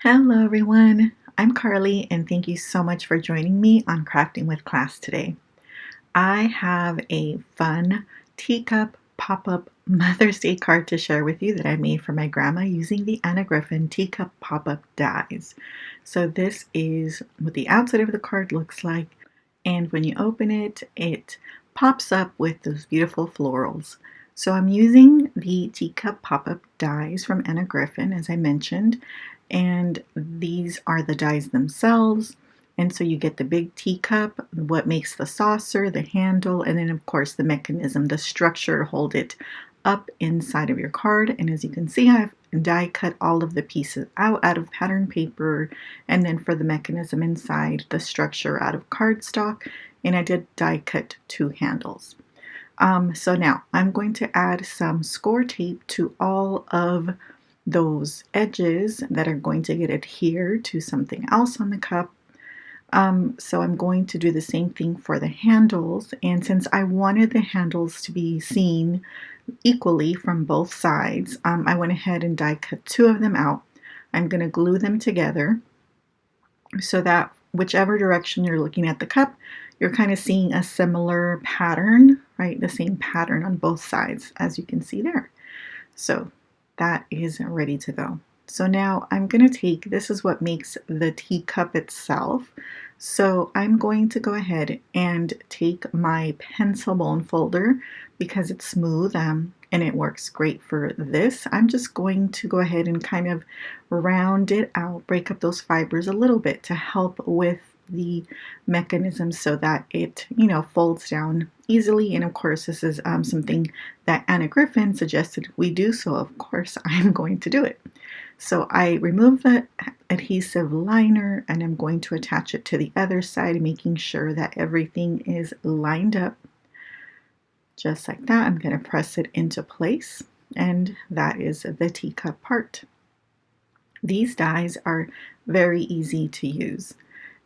Hello everyone, I'm Carly and thank you so much for joining me on Crafting with Class today. I have a fun teacup pop-up Mother's Day card to share with you that I made for my grandma using the Griffin teacup pop-up dies. So this is what the outside of the card looks like, and when you open it, it pops up with those beautiful florals. So I'm using the teacup pop-up dies from Griffin, as I mentioned, and these are the dies themselves. And so you get the big teacup, what makes the saucer, the handle, and then of course the mechanism, the structure to hold it up inside of your card. And as you can see, I've die cut all of the pieces out of pattern paper, and then for the mechanism inside, the structure out of cardstock, and I did die cut 2 handles. So now I'm going to add some score tape to all of those edges that are going to get adhered to something else on the cup. So I'm going to do the same thing for the handles, and since I wanted the handles to be seen equally from both sides, I went ahead and die cut 2 of them out. I'm going to glue them together so that whichever direction you're looking at the cup, you're kind of seeing a similar pattern, right? The same pattern on both sides, as you can see there. So that is ready to go. So now I'm going to take, this is what makes the teacup itself. So I'm going to go ahead and take my pencil bone folder because it's smooth and it works great for this. I'm just going to go ahead and kind of round it out, break up those fibers a little bit to help with the mechanism so that it, folds down easily. And of course, this is something that Griffin suggested we do, so of course I'm going to do it. So I remove the adhesive liner and I'm going to attach it to the other side, making sure that everything is lined up just like that. I'm going to press it into place, and that is the teacup part. These dies are very easy to use.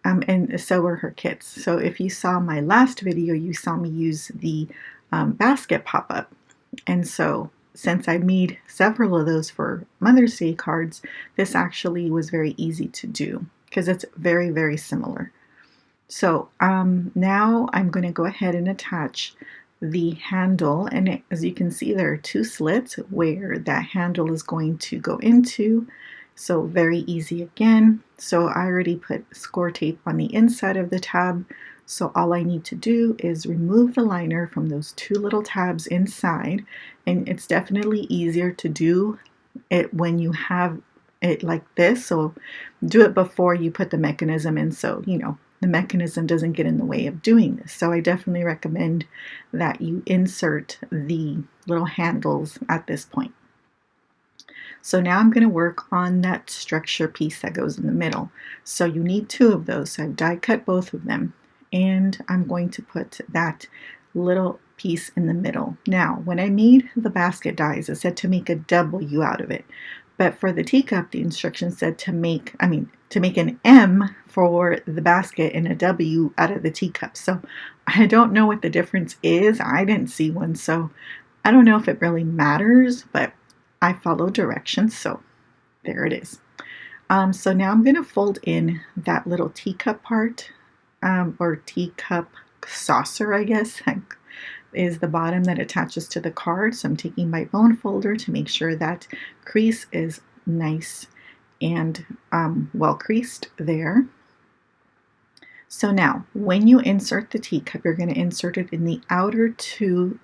And so are her kits. So if you saw my last video, you saw me use the basket pop-up. And so since I made several of those for Mother's Day cards, this actually was very easy to do because it's very, very similar. So now I'm going to go ahead and attach the handle, and as you can see, there are 2 slits where that handle is going to go into. So very easy again. So I already put score tape on the inside of the tab. So all I need to do is remove the liner from those 2 little tabs inside. And it's definitely easier to do it when you have it like this. So do it before you put the mechanism in, so the mechanism doesn't get in the way of doing this. So I definitely recommend that you insert the little handles at this point. So now I'm going to work on that structure piece that goes in the middle. So you need 2 of those. So I've die cut both of them, and I'm going to put that little piece in the middle. Now, when I made the basket dies, it said to make a W out of it. But for the teacup, the instructions said to make an M for the basket and a W out of the teacup. So I don't know what the difference is. I didn't see one, so I don't know if it really matters, but I follow directions, so there it is. So now I'm going to fold in that little teacup part, or teacup saucer, I guess, is the bottom that attaches to the card. So I'm taking my bone folder to make sure that crease is nice and well creased there. So now when you insert the teacup, you're going to insert it in the outer 2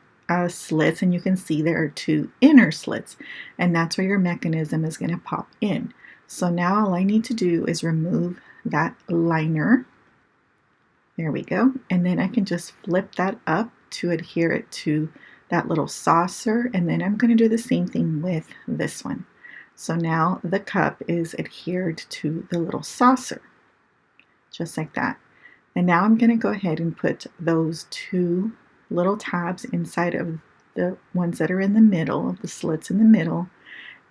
slits, and you can see there are 2 inner slits, and that's where your mechanism is going to pop in. So now all I need to do is remove that liner. There we go. And then I can just flip that up to adhere it to that little saucer, and then I'm going to do the same thing with this one. So now the cup is adhered to the little saucer, just like that. And now I'm going to go ahead and put those 2 little tabs inside of the ones that are in the middle, of the slits in the middle,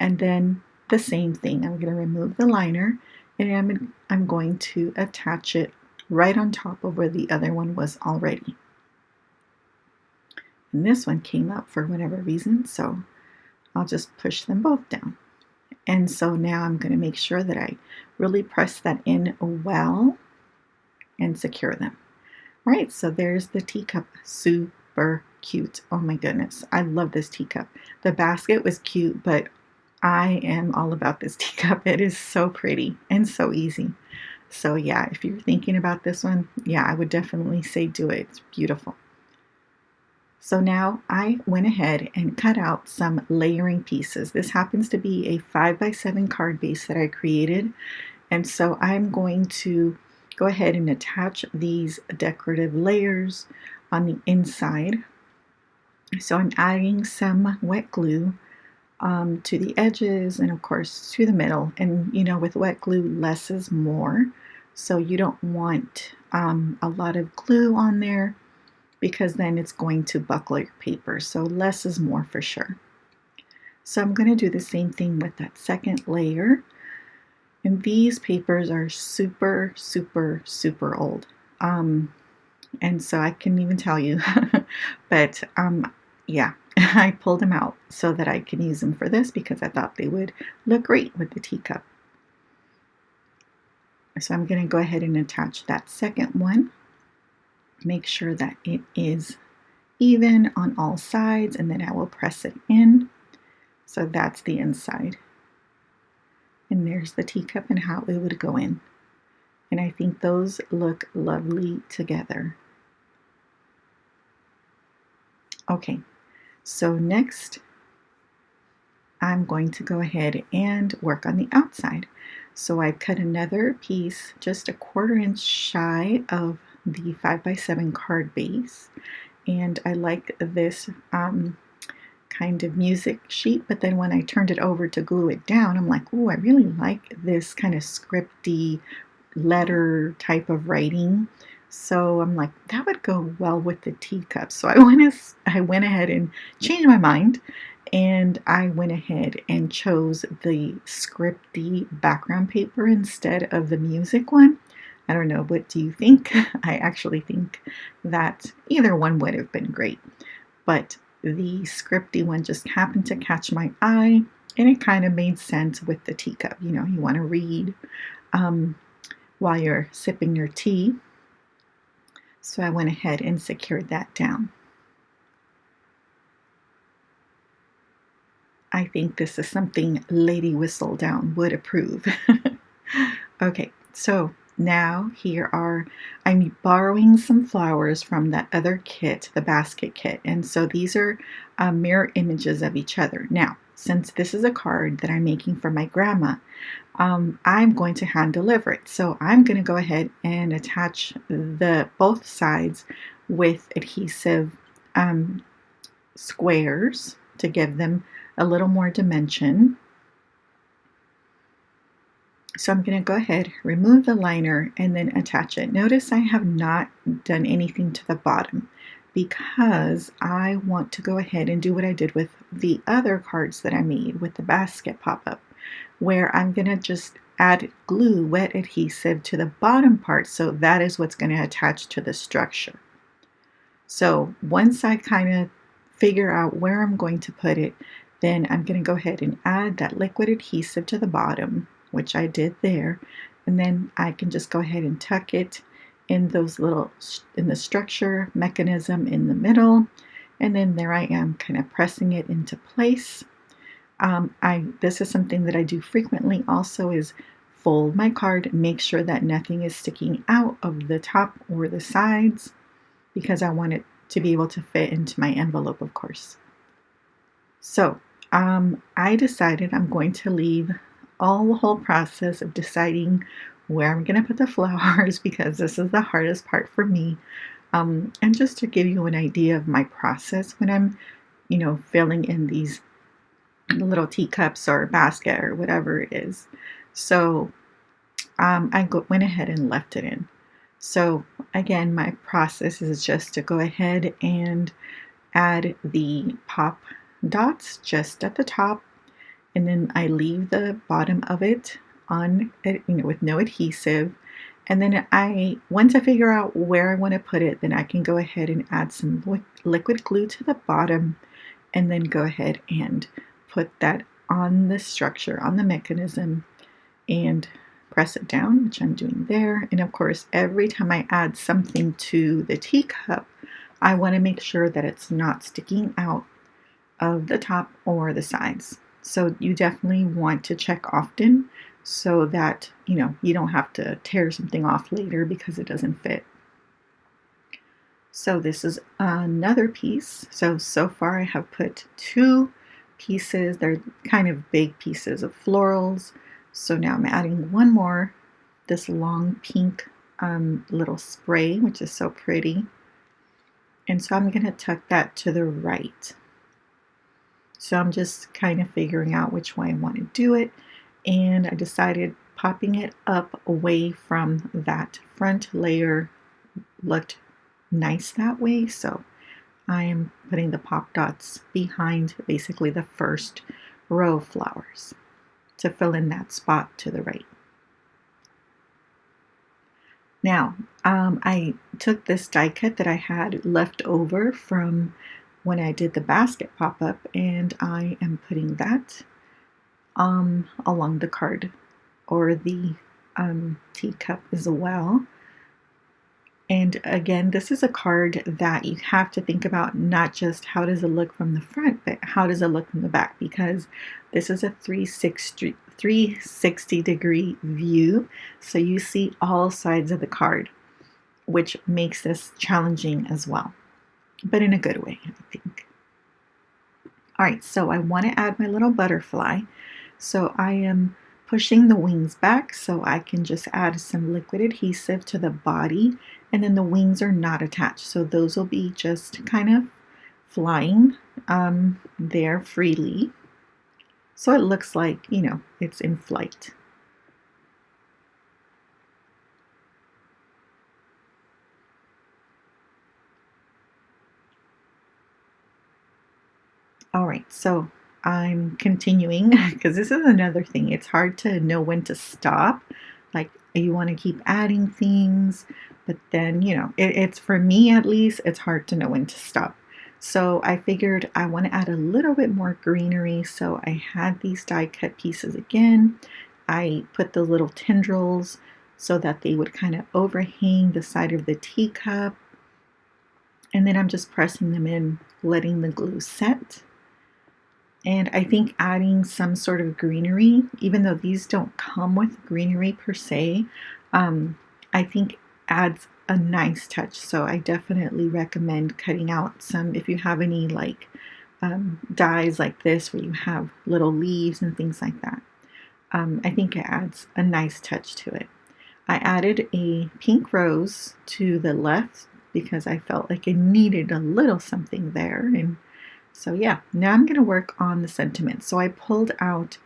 and then the same thing. I'm going to remove the liner, and I'm going to attach it right on top of where the other one was already. And this one came up for whatever reason, so I'll just push them both down. And so now I'm going to make sure that I really press that in well and secure them. All right, so there's the teacup. Super cute. Oh my goodness, I love this teacup. The basket was cute, but I am all about this teacup. It is so pretty and so easy. So yeah, if you're thinking about this one, yeah, I would definitely say do it. It's beautiful. So now I went ahead and cut out some layering pieces. This happens to be a 5x7 card base that I created. And so I'm going to go ahead and attach these decorative layers on the inside. So I'm adding some wet glue to the edges and of course to the middle. And you know, with wet glue, less is more. So you don't want a lot of glue on there because then it's going to buckle your paper. So less is more for sure. So I'm going to do the same thing with that second layer. And these papers are super, super, super old. And so I can even tell you, but yeah, I pulled them out so that I can use them for this because I thought they would look great with the teacup. So I'm going to go ahead and attach that second one. Make sure that it is even on all sides, and then I will press it in. So that's the inside. And there's the teacup and how it would go in. And I think those look lovely together. Okay, so next I'm going to go ahead and work on the outside. So I've cut another piece just a 1/4 inch shy of the 5x7 card base. And I like this kind of music sheet, but then when I turned it over to glue it down, I'm like, oh, I really like this kind of scripty letter type of writing. So I'm like, that would go well with the teacup. So I went ahead and changed my mind, and I went ahead and chose the scripty background paper instead of the music one. I don't know, what do you think? I actually think that either one would have been great, but the scripty one just happened to catch my eye, and it kind of made sense with the teacup. You know, you want to read while you're sipping your tea. So I went ahead and secured that down. I think this is something Lady Whistledown would approve. Okay, so now I'm borrowing some flowers from that other kit, the basket kit. And so these are mirror images of each other. Now, since this is a card that I'm making for my grandma, I'm going to hand deliver it. So I'm going to go ahead and attach both sides with adhesive squares to give them a little more dimension. So I'm going to go ahead, remove the liner, and then attach it. Notice I have not done anything to the bottom because I want to go ahead and do what I did with the other cards that I made with the basket pop-up, where I'm going to just add glue, wet adhesive to the bottom part, so that is what's going to attach to the structure. So once I kind of figure out where I'm going to put it, then I'm going to go ahead and add that liquid adhesive to the bottom, which I did there, and then I can just go ahead and tuck it in the structure mechanism in the middle, and then there I am kind of pressing it into place. This is something that I do frequently also, is fold my card, make sure that nothing is sticking out of the top or the sides, because I want it to be able to fit into my envelope, of course. So I decided I'm going to leave the whole process of deciding where I'm going to put the flowers, because this is the hardest part for me. And just to give you an idea of my process when I'm, filling in these little teacups or basket or whatever it is. So I went ahead and left it in. So again, my process is just to go ahead and add the pop dots just at the top, and then I leave the bottom of it on, with no adhesive. And then once I figure out where I want to put it, then I can go ahead and add some liquid glue to the bottom, and then go ahead and put that on the structure, on the mechanism, and press it down, which I'm doing there. And of course, every time I add something to the teacup, I want to make sure that it's not sticking out of the top or the sides. So you definitely want to check often so that you don't have to tear something off later because it doesn't fit. So this is another piece. So far I have put 2 pieces. They're kind of big pieces of florals. So now I'm adding one more, this long pink little spray, which is so pretty. And so I'm going to tuck that to the right. So I'm just kind of figuring out which way I want to do it. And I decided popping it up away from that front layer looked nice that way. So I am putting the pop dots behind basically the first row of flowers to fill in that spot to the right. Now, I took this die cut that I had left over from when I did the basket pop-up, and I am putting that along the card or the teacup as well. And again, this is a card that you have to think about not just how does it look from the front, but how does it look from the back, because this is a 360 degree view. So you see all sides of the card, which makes this challenging as well, but in a good way, I think. All right, so I want to add my little butterfly. So I am pushing the wings back so I can just add some liquid adhesive to the body, and then the wings are not attached, so those will be just kind of flying there freely, so it looks like it's in flight. All right, so I'm continuing because this is another thing. It's hard to know when to stop. Like, you want to keep adding things, but then, it's for me at least, it's hard to know when to stop. So I figured I want to add a little bit more greenery. So I had these die cut pieces again. I put the little tendrils so that they would kind of overhang the side of the teacup. And then I'm just pressing them in, letting the glue set. And I think adding some sort of greenery, even though these don't come with greenery per se, I think adds a nice touch. So I definitely recommend cutting out some, if you have any like dies like this where you have little leaves and things like that. I think it adds a nice touch to it. I added a pink rose to the left because I felt like it needed a little something there. And so yeah, now I'm going to work on the sentiment. So I pulled out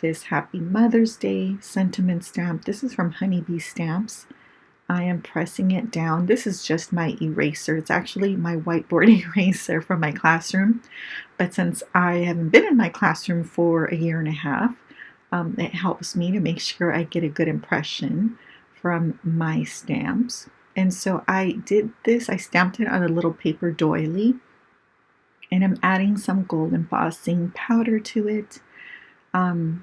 this Happy Mother's Day sentiment stamp. This is from Honeybee Stamps. I am pressing it down. This is just my eraser. It's actually my whiteboard eraser from my classroom. But since I haven't been in my classroom for a year and a half, it helps me to make sure I get a good impression from my stamps. And so I did this. I stamped it on a little paper doily. And I'm adding some gold embossing powder to it. And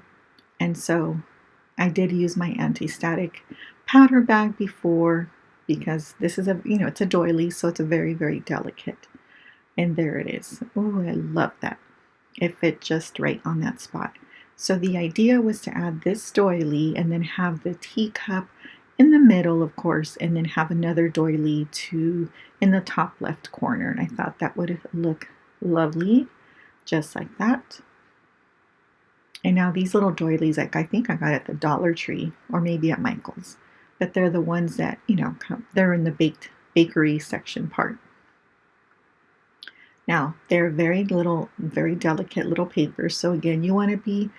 so I did use my anti-static powder bag before because this is it's a doily, so it's a very, very delicate. And there it is. Oh, I love that. It fit just right on that spot. So the idea was to add this doily and then have the teacup in the middle, of course, and then have another doily in the top left corner. And I thought that would look lovely, just like that. And now these little doilies, like I think I got at the Dollar Tree or maybe at Michael's, but they're the ones that they're in the bakery section part. Now they're very little, very delicate little papers. So again, you want to be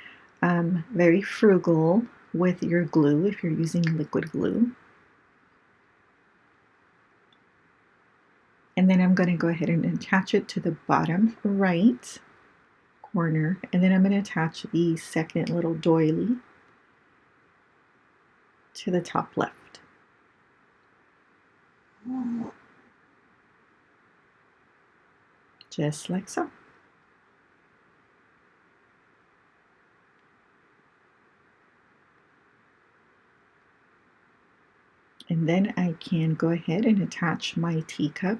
very frugal with your glue if you're using liquid glue. And then I'm going to go ahead and attach it to the bottom right corner, and then I'm going to attach the second little doily to the top left. Just like so. And then I can go ahead and attach my teacup.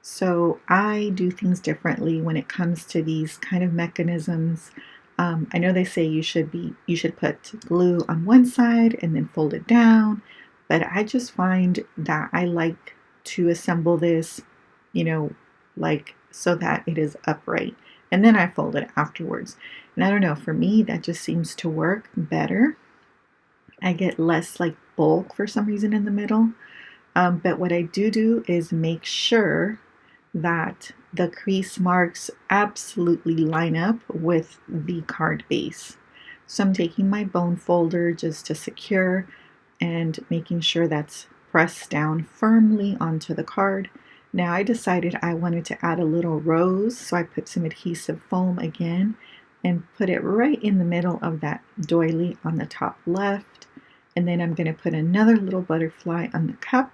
So I do things differently when it comes to these kind of mechanisms. I know they say you should put glue on one side and then fold it down, but I just find that I like to assemble this, you know, like so that it is upright, and then I fold it afterwards. And I don't know, for me that just seems to work better. I get less like bulk for some reason in the middle. But what I do is make sure that the crease marks absolutely line up with the card base. So I'm taking my bone folder just to secure and making sure that's pressed down firmly onto the card. Now I decided I wanted to add a little rose, so I put some adhesive foam again and put it right in the middle of that doily on the top left. And then I'm going to put another little butterfly on the cup.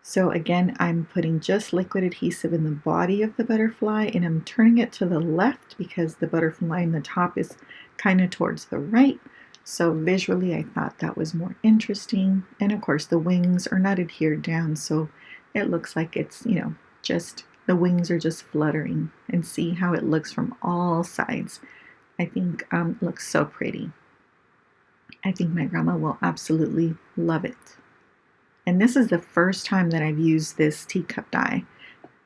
So again, I'm putting just liquid adhesive in the body of the butterfly, and I'm turning it to the left because the butterfly in the top is kind of towards the right. So visually, I thought that was more interesting. And of course, the wings are not adhered down, so it looks like it's, you know, just the wings are just fluttering. And see how it looks from all sides. I think it looks so pretty. I think my grandma will absolutely love it. And this is the first time that I've used this teacup die,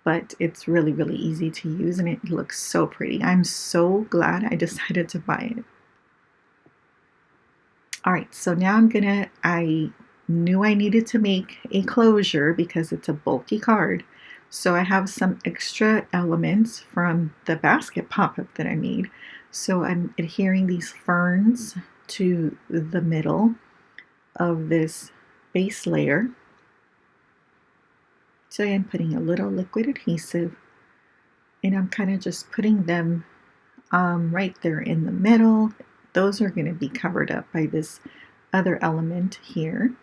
but it's really, really easy to use and it looks so pretty. I'm so glad I decided to buy it. All right, so now I knew I needed to make a closure because it's a bulky card. So I have some extra elements from the basket pop-up that I made. So I'm adhering these ferns to the middle of this base layer. So I'm putting a little liquid adhesive and I'm kind of just putting them right there in the middle. Those are going to be covered up by this other element here.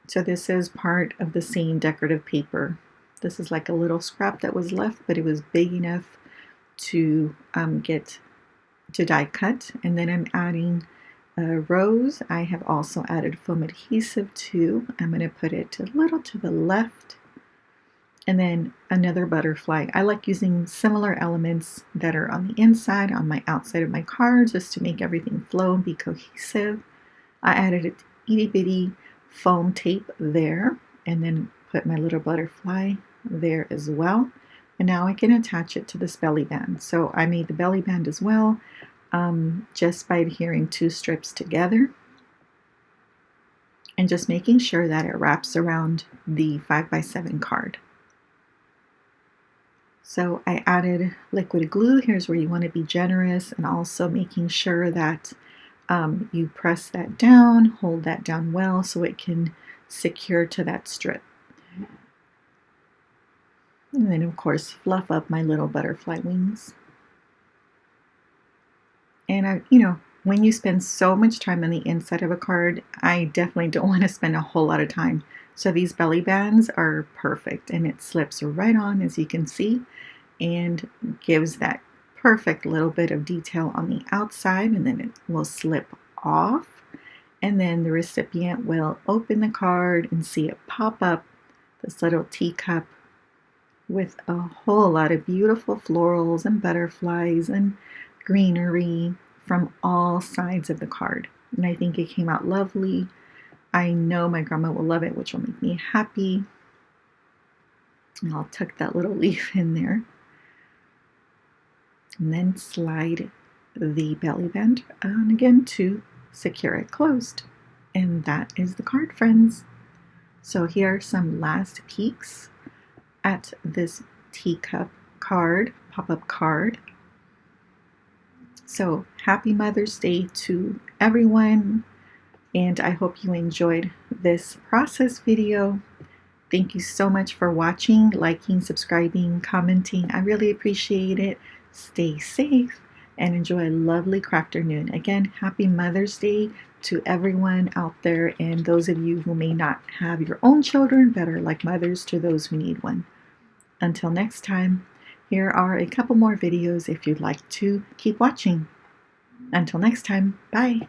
So this is part of the same decorative paper. This is like a little scrap that was left, but it was big enough to get to die cut. And then I'm adding a rose. I have also added foam adhesive too. I'm going to put it a little to the left. And then another butterfly. I like using similar elements that are on the inside, on my outside of my card, just to make everything flow and be cohesive. I added a itty bitty foam tape there, and then put my little butterfly there as well. And now I can attach it to this belly band. So I made the belly band as well, just by adhering 2 strips together and just making sure that it wraps around the 5x7 card. So I added liquid glue. Here's where you want to be generous, and also making sure that you press that down, hold that down well so it can secure to that strip. And then of course fluff up my little butterfly wings. And when you spend so much time on the inside of a card, I definitely don't want to spend a whole lot of time. So these belly bands are perfect, and it slips right on, as you can see, and gives that perfect little bit of detail on the outside, and then it will slip off, and then the recipient will open the card and see it pop up, this little teacup with a whole lot of beautiful florals and butterflies and greenery from all sides of the card. And I think it came out lovely. I know my grandma will love it, which will make me happy. And I'll tuck that little leaf in there. And then slide the belly band on again to secure it closed. And that is the card, friends. So here are some last peeks at this teacup card, pop-up card. So happy Mother's Day to everyone, and I hope you enjoyed this process video. Thank you so much for watching, liking, subscribing, commenting. I really appreciate it. Stay safe and enjoy a lovely craft afternoon. Again, happy Mother's Day to everyone out there, and those of you who may not have your own children but are like mothers to those who need one. Until next time, here are a couple more videos if you'd like to keep watching. Until next time, bye.